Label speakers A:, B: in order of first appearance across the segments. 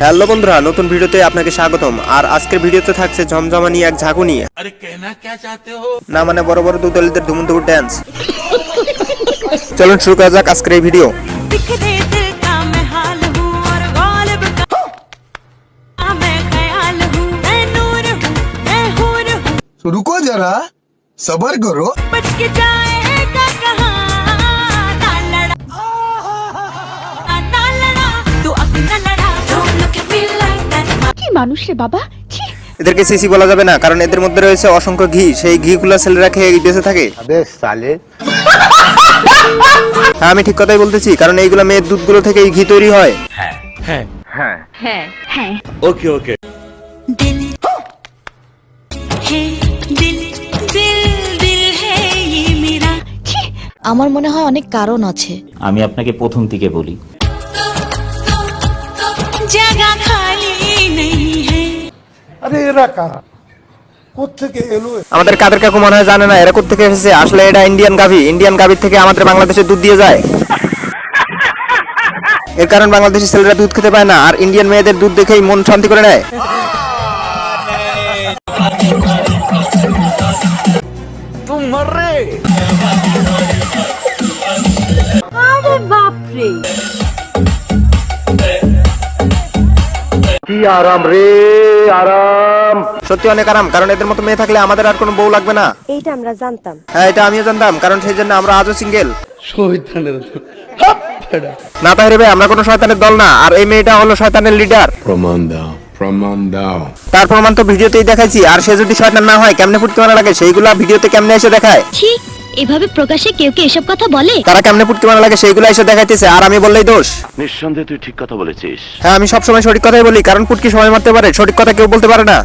A: Hello বন্ধুরা, নতুন ভিডিওতে আপনাকে স্বাগতম। আর আজকের ভিডিওতে থাকছে ঝমঝমানি এক ঝাঁকু নিয়ে।
B: अरे कहना क्या चाहते हो?
A: না মানে বড় বড় দুদলিদের ধুমুর ড্যান্স। চলুন শুরু করা যাক আজকের এই ভিডিও।
C: रुको जरा सबर करो।
D: মানুষ রে বাবা,
A: এদেরকে সিসি বলা যাবে না, কারণ এদের মধ্যে রয়েছে অসংখ্য ঘি। সেই ঘিগুলো ছেলেরা খেয়ে বেঁচে থাকে। হ্যাঁ, আমি ঠিক কথাই বলতেছি, কারণ এইগুলো মেয়ের দুধগুলো থেকে এই ঘি তৈরি হয়।
B: ओके ओके
D: আমার মনে হয় অনেক কারণ আছে।
E: আমি আপনাকে প্রথম থেকে বলি,
D: জায়গা খালি নেই হ্যায়।
C: अरे एरा कारा কোত্থেকে এলো?
A: আমাদের কাদের কাকু মনে হয় জানে না এরা কোত্থেকে এসেছে। আসলে এটা ইন্ডিয়ান গাভী। ইন্ডিয়ান গাভীর থেকে আমাদের বাংলাদেশে দুধ দিয়ে যায়। এর কারণ বাংলাদেশি ছেলেরা দুধ খেতে পায় না, আর ইন্ডিয়ান মেয়েদের দুধ দেখেই মন শান্তি করে নেয়।
B: तुम मर रहे
D: আরে বাপ রে,
A: সত্যি অনেক আরাম, কারণ এদের মতো মেয়ে থাকলে আমাদের আর কোনো বউ লাগবে না।
F: এইটা আমরা জানতাম।
A: হ্যাঁ, এটা আমিও জানতাম, কারণ সেই জন্য আমরা আজও সিঙ্গেল। না তাহলে ভাই, আমরা কোনো শয়তানের দল না, আর এই মেয়েটা হলো শয়তানের লিডার।
C: প্রমাণ দাও।
A: তার প্রমাণ তো ভিডিওতেই দেখাইছি। আর সে যদি শয়তান না হয় কেমনে ফুটকি মারা লাগে সেইগুলা ভিডিওতে কেমনে এসে দেখায়।
D: ছি, এভাবে প্রকাশ্যে কেউ কি এসব কথা বলে?
A: তারা কেমনে ফুটকি মারা লাগে সেইগুলা এসে দেখাইতেছে, আর আমি বললেই দোষ।
G: নিঃসন্দেহে তুই ঠিক কথা বলেছিস।
A: হ্যাঁ, আমি সবসময় সঠিক কথাই বলি, কারণ ফুটকি সবাই মারতে পারে, সঠিক কথা কেউ বলতে পারে না।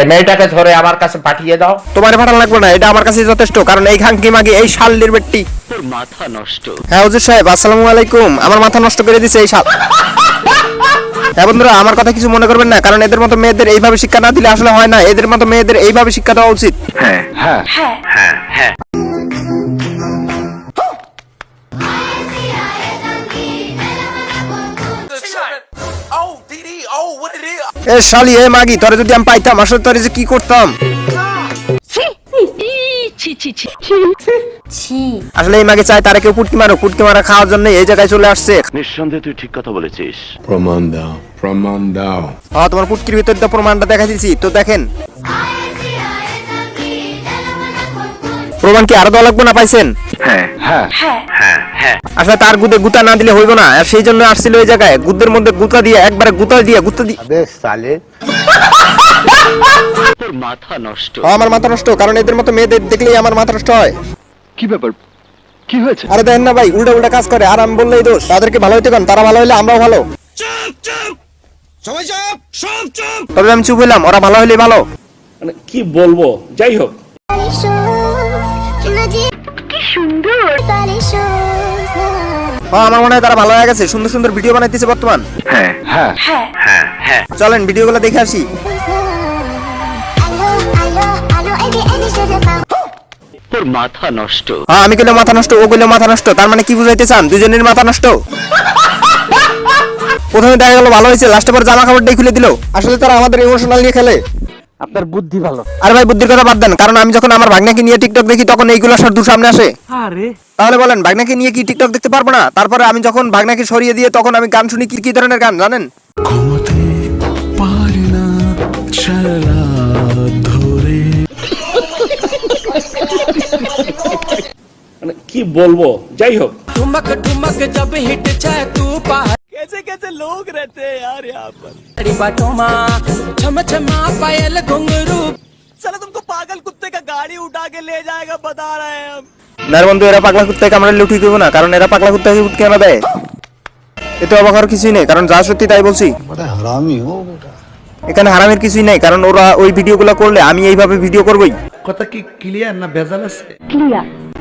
E: এই মেয়েটাকে ধরে আমার কাছে পাঠিয়ে দাও।
A: তোমার পাঠান লাগবে না, এটা আমার কাছে যথেষ্ট, কারণ এই খাঙ্কি মাগি এই শালির বেট্টি।
G: তোর মাথা নষ্ট।
A: হ্যাঁ হুজুর সাহেব, আসসালামু আলাইকুম। আমার মাথা নষ্ট করে দিছে এই শাল। হ্যাঁ বন্ধুরা, আমার কথা কিছু মনে করবেন না, কারণ এদের মতো মেয়েদের এইভাবে শিক্ষা না দিলে আসলে হয় না। এদের মতো মেয়েদের এইভাবে শিক্ষা দেওয়া উচিত।
B: Oh DD oh what it is
A: এ শালি, এ মাগি, তোরে যদি আমি পাইতাম আসলে তোরে যে কি করতাম। আসলে এই মাগে চাই তারা কেউ পুটকি মারা খাওয়ার জন্য এই জায়গায় চলে আসছে।
G: নিঃসন্দেহে তুই ঠিক কথা বলেছিস।
C: প্রমাণ দাও।
A: হ্যাঁ, তোমার পুটকির ভিতর তো প্রমাণটা দেখা দিচ্ছি, তো দেখেন। প্রমাণ কি আরো দেওয়া লাগবে না? পাইছেন? আসলে তার গুদে গুতা না দিলে হইব না, আর সেই জন্য আসছিল এই জায়গায় গুদের মধ্যে গুতা দিয়ে একবারে গুতা দিয়ে
G: তোর মাথা নষ্ট।
A: আমার মাথা নষ্ট, কারণ এদের মতো মেয়েদের দেখলেই আমার মাথা নষ্ট হয়।
G: কি ব্যাপার, কি হয়েছে?
A: আরে দেখেন না ভাই, উল্টা কাজ করে, আর আমি বললেই দোষ। তাদেরকে ভালো হইতে কারণ তারা ভালো হইলে আমরাও ভালো। তবে আমি চুপ হইলাম, ওরা ভালো হইলেই ভালো।
B: মানে কি বলবো, যাই হোক
A: আমার মনে হয় তারা ভালো হয়ে গেছে, সুন্দর সুন্দর ভিডিও বানাইতেছে বর্তমান। চলেন ভিডিওগুলো দেখে আসি।
G: তোর মাথা নষ্ট।
A: হ্যাঁ, আমি কইলে মাথা নষ্ট, ও কইলে মাথা নষ্ট, তার মানে কি বুঝাইতে চান? দুজনের মাথা নষ্ট। প্রথমে দেখা গেল ভালো হয়েছে, লাস্টে পর জামা কাপড়টাই খুলে দিল। আসলে তারা আমাদের ইমোশনাল নিয়ে খেলে। আপনার বুদ্ধি ভালো। আরে ভাই, বুদ্ধির কথা বাদ দেন, কারণ আমি যখন আমার ভাগনাকে নিয়ে টিকটক দেখি তখন এইগুলো সব দূর সামনে আসে। তাহলে বলেন, ভাগনাকে নিয়ে কি টিকটক দেখতে পারবো না? তারপরে আমি যখন ভাগনাকে সরিয়ে দিয়ে তখন আমি গান শুনি। কি ধরনের গান জানেন?
B: মানে কি বলবো, যাই হোক
H: ठुमक ठुमक जब हिट जाए तू कैसे कैसे लोग रहते हैं यार यहाँ पर। बाटों छम छमा पायल घुंघरू साला तुमको पागल कुत्ते का गाड़ी उठा के ले जाएगा, बता रहे हैं हम।
A: না বন্ধু, এরা পাগলা কুত্তাকে কামড়ালে ঠিক হইব না, কারণ এরা পাগলা কুত্তাকে উঠকে আনা দেয়। এতে অবাক হওয়ার কিছুই নেই, কারণ যা সত্যি তাই বলছি। এখানে হারামের কিছুই নেই, কারণ ওরা ওই ভিডিওগুলো করলে আমি এইভাবে ভিডিও করবই।
H: কথা কি ক্লিয়ার না ভেজাল আছে?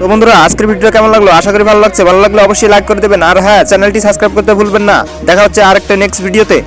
A: তো বন্ধুরা, আজকের ভিডিও কেমন লাগলো? আশা করি ভালো লাগছে। ভালো লাগলে অবশ্যই লাইক করে দেবেন, আর হ্যাঁ, চ্যানেলটি সাবস্ক্রাইব করতে ভুলবেন না। দেখা হচ্ছে আরেকটা নেক্সট ভিডিওতে।